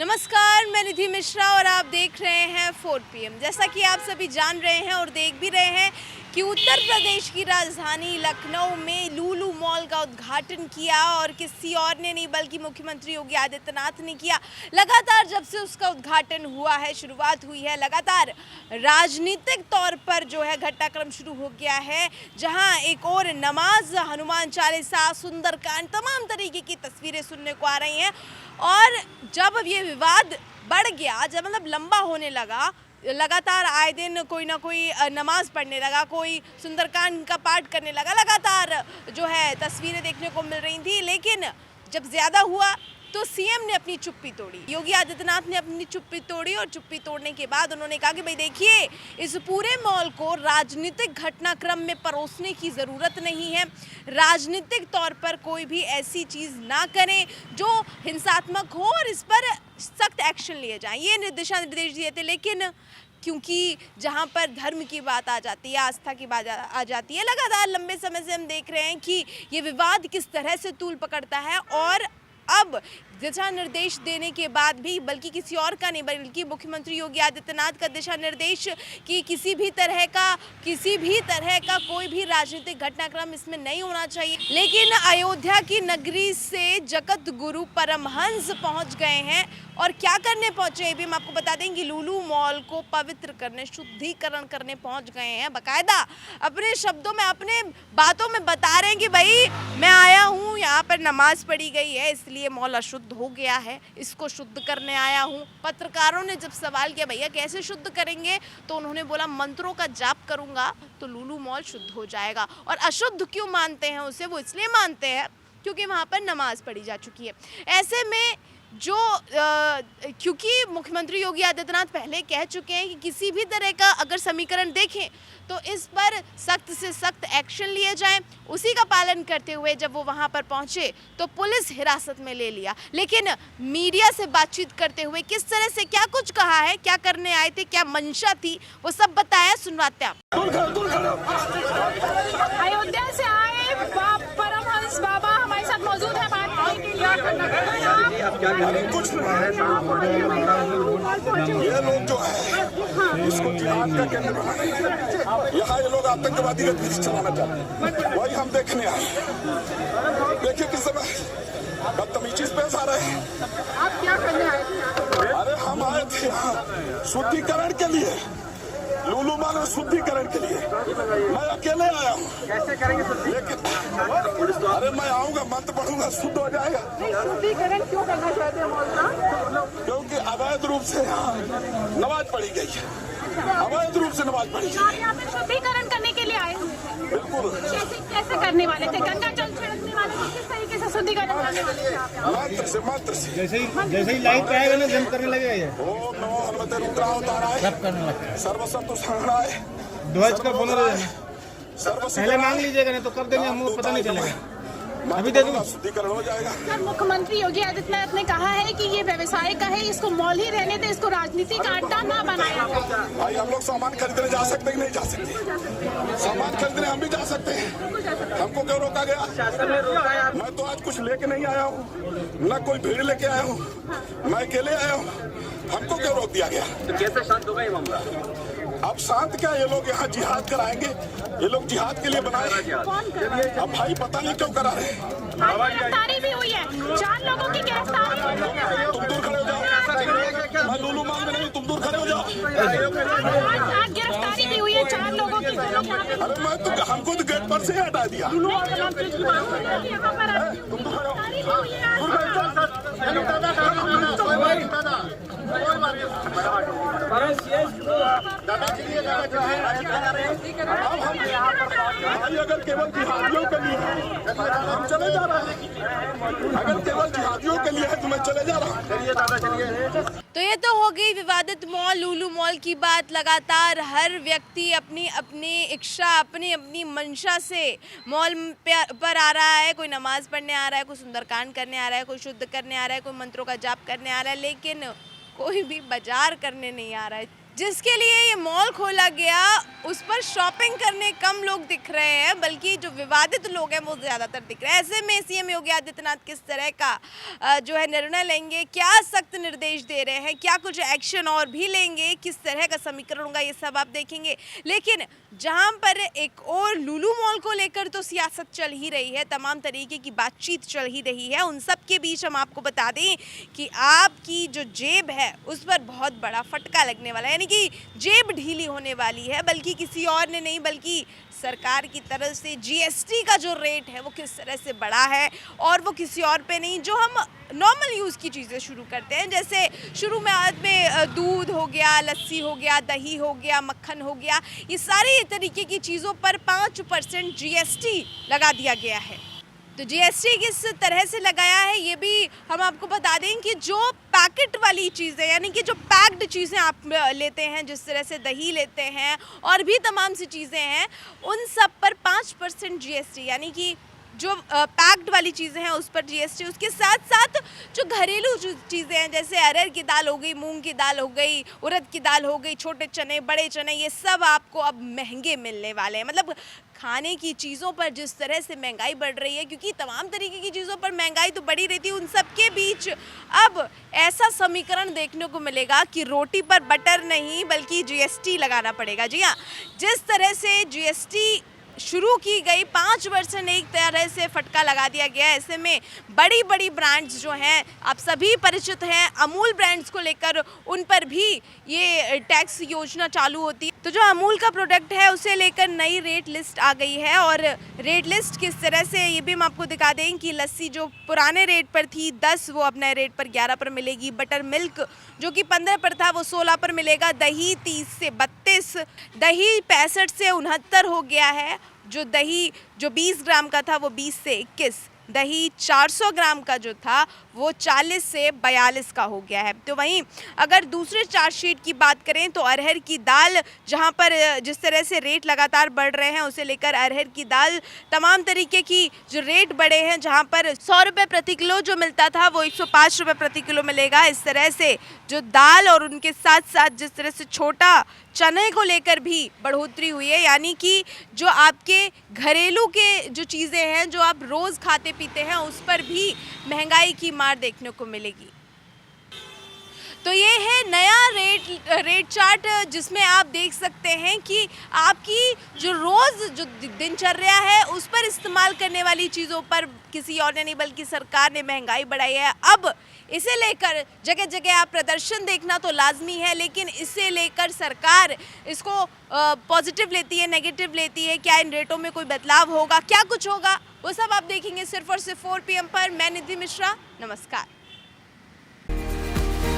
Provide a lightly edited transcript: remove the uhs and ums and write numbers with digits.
नमस्कार, मैं निधि मिश्रा और आप देख रहे हैं 4 PM। जैसा कि आप सभी जान रहे हैं और देख भी रहे हैं कि उत्तर प्रदेश की राजधानी लखनऊ में लुलु मॉल का उद्घाटन किया और किसी और ने नहीं बल्कि मुख्यमंत्री योगी आदित्यनाथ ने किया। लगातार जब से उसका उद्घाटन हुआ है, शुरुआत हुई है, लगातार राजनीतिक तौर पर जो है घटनाक्रम शुरू हो गया है, जहां एक और नमाज, हनुमान चालीसा, सुंदरकांड, तमाम तरीके की तस्वीरें सुनने को आ रही हैं। और जब ये विवाद बढ़ गया, जब मतलब लंबा होने लगा, लगातार आए दिन कोई ना कोई नमाज पढ़ने लगा, कोई सुंदरकांड का पाठ करने लगा, लगातार जो है तस्वीरें देखने को मिल रही थी। लेकिन जब ज़्यादा हुआ तो सीएम ने अपनी चुप्पी तोड़ी, योगी आदित्यनाथ ने अपनी चुप्पी तोड़ी और चुप्पी तोड़ने के बाद उन्होंने कहा कि भाई देखिए, इस पूरे मॉल को राजनीतिक घटनाक्रम में परोसने की ज़रूरत नहीं है। राजनीतिक तौर पर कोई भी ऐसी चीज़ ना करें जो हिंसात्मक हो और इस पर सख्त एक्शन लिए जाएं, ये दिशा निर्देश दिए थे। लेकिन क्योंकि जहाँ पर धर्म की बात आ जाती है, आस्था की बात आ जाती है, लगातार लंबे समय से हम देख रहे हैं कि ये विवाद किस तरह से तूल पकड़ता है। और अब दिशा निर्देश देने के बाद भी, बल्कि किसी और का नहीं बल्कि मुख्यमंत्री योगी आदित्यनाथ का दिशा निर्देश कि किसी भी तरह का कोई भी राजनीतिक घटनाक्रम इसमें नहीं होना चाहिए। लेकिन अयोध्या की नगरी से जगत गुरु परमहंस पहुंच गए हैं और क्या करने पहुंचे ये भी हम आपको बता देंगे। लुलु मॉल को पवित्र करने, शुद्धिकरण करने पहुंच गए हैं। बाकायदा अपने शब्दों में, अपने बातों में बता रहे हैं कि भाई मैं आया हूँ, यहाँ पर नमाज पढ़ी गई है इसलिए मॉल अशुद्ध हो गया है, इसको शुद्ध करने आया हूँ। पत्रकारों ने जब सवाल किया भैया कैसे शुद्ध करेंगे, तो उन्होंने बोला मंत्रों का जाप करूंगा तो लुलु मॉल शुद्ध हो जाएगा। और अशुद्ध क्यों मानते हैं उसे, वो इसलिए मानते हैं क्योंकि वहाँ पर नमाज पढ़ी जा चुकी है। ऐसे में जो क्योंकि मुख्यमंत्री योगी आदित्यनाथ पहले कह चुके हैं कि किसी भी तरह का अगर समीकरण देखें तो इस पर सख्त से सख्त एक्शन लिए जाएं, उसी का पालन करते हुए जब वो वहां पर पहुंचे तो पुलिस हिरासत में ले लिया। लेकिन मीडिया से बातचीत करते हुए किस तरह से क्या कुछ कहा है, क्या करने आए थे, क्या मंशा थी, वो सब बताया, सुनवाते आप। अयोध्या से आए परमहंस बाबा हमारे साथ मौजूद है। कुछ ये लोग जो है इसको जिहाद का केंद्र बनाए, यहाँ ये लोग आतंकवादी गतिविधि चलाना चाहते हैं, वही हम देखने आए। देखिए किस समय बदतमीजी पेश आ रहे हैं। आप क्या करने आए थे? अरे हम आए थे यहाँ शुद्धिकरण के लिए, लुलु मॉल में शुद्धिकरण के लिए। मैं अकेले आया हूँ। कैसे करेंगे? लेकिन अरे मैं आऊँगा, मंत्र पढ़ूंगा, शुद्ध हो जाएगा। शुद्धिकरण क्यों करना चाहते हैं मॉल का? क्योंकि अवैध रूप से यहाँ नमाज पढ़ी गई है, अवैध रूप से नमाज पढ़ी आप यहाँ पे शुद्धिकरण करने के लिए आए हुए थे। बिल्कुल। कैसे करने वाले थे? गंगा जल छिड़कने वाले थे? किस तरीके से शुद्धिकरण करने वाले थे आप? मंत्र से जैसे ही लाइट पे आएगा ना जंप करने लगेगा ये। ओम नमो हनुमते रुद्रावताराय सब करने लगता है। सर्वसंतु शरणाय ध्वज का बोलो पहले मांग लीजिएगा, नहीं तो कर देंगे, हमको पता नहीं चलेगा। अभी दे दूंगा, शुद्धिकरण हो जाएगा। सर, मुख्यमंत्री योगी आदित्यनाथ ने कहा है कि ये व्यवसाय का है, इसको मॉल ही रहने दे, इसको राजनीतिक अड्डा ना बनाया जाए। भाई हम लोग सामान खरीदने जा सकते हैं कि नहीं जा सकते? सामान खरीदने हम भी जा सकते हैं, हमको क्यों रोका गया? मैं तो आज कुछ लेके नहीं आया हूँ, न कोई भीड़ लेके आया हूँ, मैं अकेले आया हूँ, हमको क्यों रोक दिया गया? तो कैसे शांत होगा ये मामला? अब शांत क्या, ये लोग यहाँ जिहाद कराएंगे, ये लोग जिहाद के लिए बनाए। अब भाई पता नहीं क्यों करा रहे। गिरफ्तारी भी हुई है, 4 लोगों की गिरफ्तारी हुई है। तुम दूर खड़े हो जाओ, मैं लुलु मॉल में नहीं, तुम दूर खड़े हो जाओ। आज गिरफ्तारी भी हुई है 4 लोगों की। अरे मैं तो, हमको तो गेट पर से हटा दिया। यहाँ पर गिरफ्तारी भी हुई भाई अगर केवल जिहादियों के लिए है हम चले जा रहे हैं, अगर केवल जिहादियों के लिए है तो मैं चले जा रहा हूँ। तो ये तो हो गई विवादित मॉल, लुलु मॉल की बात। लगातार हर व्यक्ति अपनी अपनी इच्छा, अपनी अपनी मंशा से मॉल पर आ रहा है। कोई नमाज पढ़ने आ रहा है, कोई सुंदरकांड करने आ रहा है, कोई शुद्ध करने आ रहा है, कोई मंत्रों का जाप करने आ रहा है, लेकिन कोई भी बाजार करने नहीं आ रहा है। जिसके लिए ये मॉल खोला गया उस पर शॉपिंग करने कम लोग दिख रहे हैं, बल्कि जो विवादित लोग हैं वो ज़्यादातर दिख रहे हैं। ऐसे में सीएम योगी आदित्यनाथ किस तरह का जो है निर्णय लेंगे, क्या सख्त निर्देश दे रहे हैं, क्या कुछ एक्शन और भी लेंगे, किस तरह का समीकरण होगा, ये सब आप देखेंगे। लेकिन जहां पर एक और लुलु मॉल को लेकर तो सियासत चल ही रही है, तमाम तरीके की बातचीत चल ही रही है, उन सब के बीच हम आपको बता दें कि आपकी जो जेब है उस पर बहुत बड़ा फटका लगने वाला है, यानी कि जेब ढीली होने वाली है। बल्कि किसी और ने नहीं, बल्कि सरकार की तरफ से जीएसटी का जो रेट है वो किस तरह से बढ़ा है, और वो किसी और पे नहीं, जो हम नॉर्मल यूज़ की चीज़ें शुरू करते हैं। जैसे शुरू में आदत में दूध हो गया, लस्सी हो गया, दही हो गया, मक्खन हो गया, ये सारी तरीके की चीज़ों पर 5% जीएसटी लगा दिया गया है। तो जीएसटी किस तरह से लगाया है ये भी हम आपको बता दें कि जो पैकेट वाली चीज़ें, यानी कि जो पैक्ड चीज़ें आप लेते हैं, जिस तरह से दही लेते हैं और भी तमाम सी चीज़ें हैं, उन सब पर 5% जीएसटी, यानी कि जो पैक्ड वाली चीज़ें हैं उस पर जीएसटी। उसके साथ साथ जो घरेलू चीज़ें हैं, जैसे अरहर की दाल हो गई, मूंग की दाल हो गई, उड़द की दाल हो गई, छोटे चने, बड़े चने, ये सब आपको अब महंगे मिलने वाले हैं। मतलब खाने की चीज़ों पर जिस तरह से महंगाई बढ़ रही है, क्योंकि तमाम तरीके की चीज़ों पर महंगाई तो बढ़ी रहती है, उन सब के बीच अब ऐसा समीकरण देखने को मिलेगा कि रोटी पर बटर नहीं बल्कि जीएसटी लगाना पड़ेगा। जी हाँ, जिस तरह से जीएसटी शुरू की गई 5% एक तरह से फटका लगा दिया गया। ऐसे में बड़ी बड़ी ब्रांड्स जो हैं, आप सभी परिचित हैं अमूल ब्रांड्स को लेकर, उन पर भी ये टैक्स योजना चालू होती है। तो जो अमूल का प्रोडक्ट है उसे लेकर नई रेट लिस्ट आ गई है, और रेट लिस्ट किस तरह से ये भी हम आपको दिखा दें कि लस्सी जो पुराने रेट पर थी 10, वो अब नए रेट पर 11 पर मिलेगी। बटर मिल्क जो कि 15 पर था वो 16 पर मिलेगा। दही 30 से 32, दही 65 से 69 हो गया है। जो दही जो 20 ग्राम का था वो 20 से 21, दही 400 ग्राम का जो था वो 40 से 42 का हो गया है। तो वहीं अगर दूसरे चार्जशीट की बात करें तो अरहर की दाल, जहां पर जिस तरह से रेट लगातार बढ़ रहे हैं, उसे लेकर अरहर की दाल तमाम तरीके की जो रेट बढ़े हैं, जहां पर 100 रुपये प्रति किलो जो मिलता था वो 105 रुपये प्रति किलो मिलेगा। इस तरह से जो दाल और उनके साथ साथ जिस तरह से छोटा चने को लेकर भी बढ़ोतरी हुई है, यानी कि जो आपके घरेलू के जो चीज़ें हैं, जो आप रोज़ खाते पीते हैं, उस पर भी महंगाई की मार देखने को मिलेगी। तो ये है नया रेट चार्ट, जिसमें आप देख सकते हैं कि आपकी जो रोज़ जो दिनचर्या है उस पर इस्तेमाल करने वाली चीज़ों पर किसी और ने नहीं बल्कि सरकार ने महंगाई बढ़ाई है। अब इसे लेकर जगह जगह आप प्रदर्शन देखना तो लाजमी है, लेकिन इसे लेकर सरकार इसको पॉजिटिव लेती है, नेगेटिव लेती है, क्या इन रेटों में कोई बदलाव होगा, क्या कुछ होगा, वो सब आप देखेंगे सिर्फ और सिर्फ 4 PM पर। मैं निधि मिश्रा, नमस्कार।